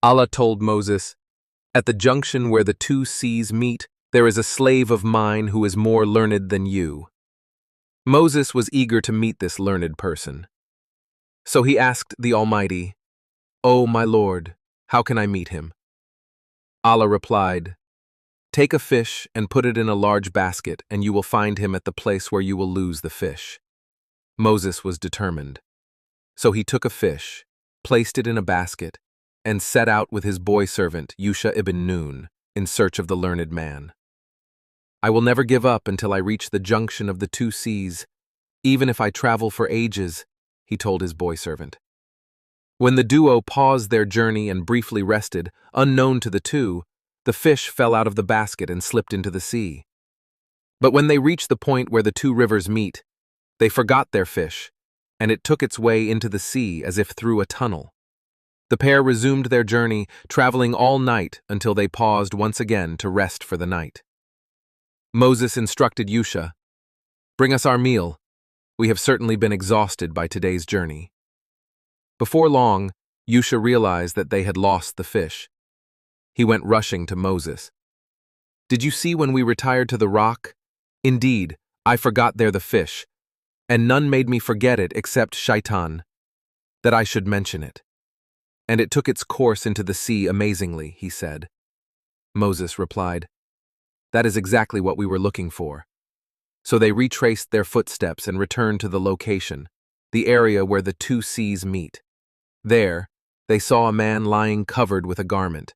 Allah told Moses, "At the junction where the two seas meet, there is a slave of mine who is more learned than you." Moses was eager to meet this learned person. So he asked the Almighty, "O my Lord, how can I meet him?" Allah replied, "Take a fish and put it in a large basket, and you will find him at the place where you will lose the fish." Moses was determined. So he took a fish, placed it in a basket, and set out with his boy servant, Yusha ibn Nun, in search of the learned man. "I will never give up until I reach the junction of the two seas, even if I travel for ages," he told his boy servant. When the duo paused their journey and briefly rested, unknown to the two, the fish fell out of the basket and slipped into the sea. But when they reached the point where the two rivers meet, they forgot their fish, and it took its way into the sea as if through a tunnel. The pair resumed their journey, traveling all night until they paused once again to rest for the night. Moses instructed Yusha, "Bring us our meal. We have certainly been exhausted by today's journey." Before long, Yusha realized that they had lost the fish. He went rushing to Moses. "Did you see when we retired to the rock? Indeed, I forgot there the fish, and none made me forget it except Shaitan, that I should mention it. And it took its course into the sea amazingly," he said. Moses replied, "That is exactly what we were looking for." So they retraced their footsteps and returned to the location, the area where the two seas meet. There, they saw a man lying covered with a garment.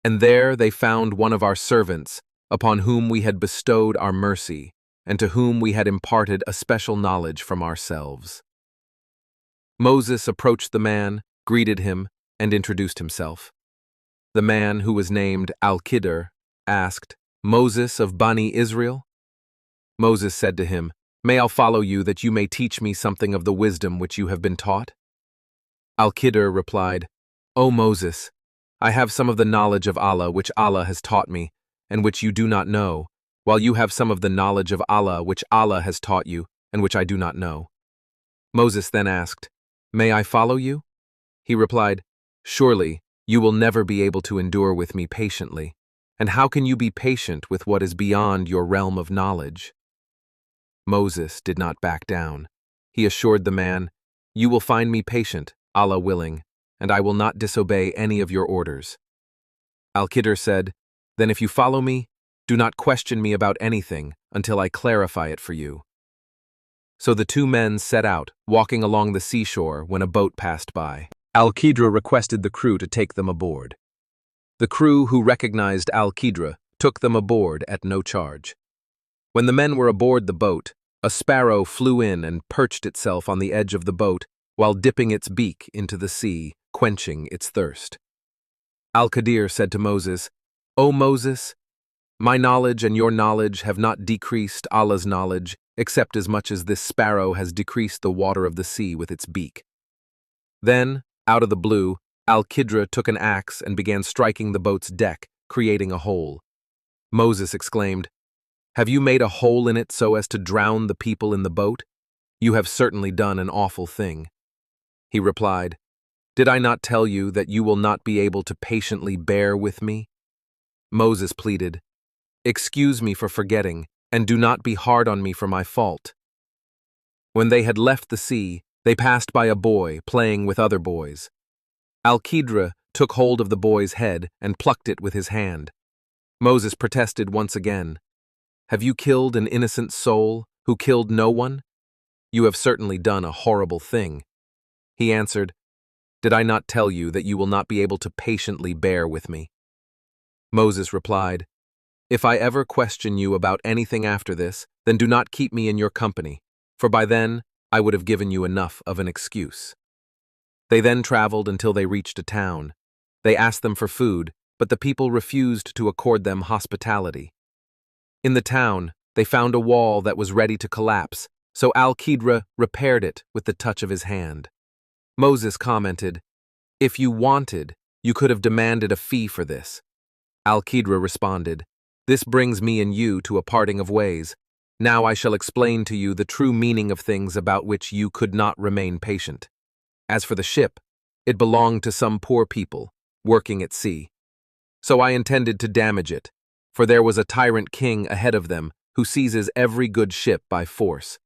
And there they found one of our servants, upon whom we had bestowed our mercy, and to whom we had imparted a special knowledge from ourselves. Moses approached the man, greeted him, and introduced himself. The man, who was named Al-Khidr, asked, "Moses of Bani Israel?" Moses said to him, "May I follow you that you may teach me something of the wisdom which you have been taught?" Al-Khidr replied, "O Moses, I have some of the knowledge of Allah which Allah has taught me, and which you do not know, while you have some of the knowledge of Allah which Allah has taught you, and which I do not know." Moses then asked, "May I follow you?" He replied, "Surely, you will never be able to endure with me patiently, and how can you be patient with what is beyond your realm of knowledge?" Moses did not back down. He assured the man, "You will find me patient, Allah willing, and I will not disobey any of your orders." Al-Khidr said, "Then if you follow me, do not question me about anything until I clarify it for you." So the two men set out, walking along the seashore when a boat passed by. Al-Khidr requested the crew to take them aboard. The crew, who recognized Al-Khidr, took them aboard at no charge. When the men were aboard the boat, a sparrow flew in and perched itself on the edge of the boat while dipping its beak into the sea, quenching its thirst. Al-Khidr said to Moses, "O Moses, my knowledge and your knowledge have not decreased Allah's knowledge, except as much as this sparrow has decreased the water of the sea with its beak." Then, out of the blue, Al-Khidr took an axe and began striking the boat's deck, creating a hole. Moses exclaimed, "Have you made a hole in it so as to drown the people in the boat? You have certainly done an awful thing." He replied, "Did I not tell you that you will not be able to patiently bear with me?" Moses pleaded, "Excuse me for forgetting, and do not be hard on me for my fault." When they had left the sea, they passed by a boy playing with other boys. Al-Khidr took hold of the boy's head and plucked it with his hand. Moses protested once again, "Have you killed an innocent soul who killed no one? You have certainly done a horrible thing." He answered, "Did I not tell you that you will not be able to patiently bear with me?" Moses replied, "If I ever question you about anything after this, then do not keep me in your company, for by then I would have given you enough of an excuse." They then traveled until they reached a town. They asked them for food, but the people refused to accord them hospitality. In the town, they found a wall that was ready to collapse, so Al-Khidr repaired it with the touch of his hand. Moses commented, "If you wanted, you could have demanded a fee for this." Al-Khidr responded, "This brings me and you to a parting of ways. Now I shall explain to you the true meaning of things about which you could not remain patient. As for the ship, it belonged to some poor people, working at sea. So I intended to damage it, for there was a tyrant king ahead of them who seizes every good ship by force.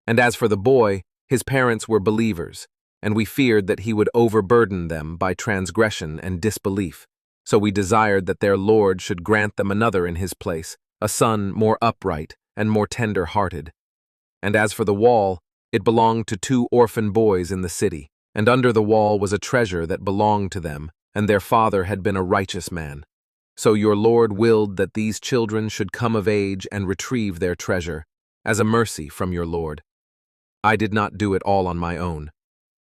And as for the boy, his parents were believers, and we feared that he would overburden them by transgression and disbelief. So we desired that their Lord should grant them another in his place, a son more upright and more tender-hearted. And as for the wall, it belonged to 2 orphan boys in the city, and under the wall was a treasure that belonged to them, and their father had been a righteous man. So your Lord willed that these children should come of age and retrieve their treasure, as a mercy from your Lord. I did not do it all on my own.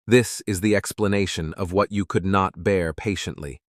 This is the explanation of what you could not bear patiently.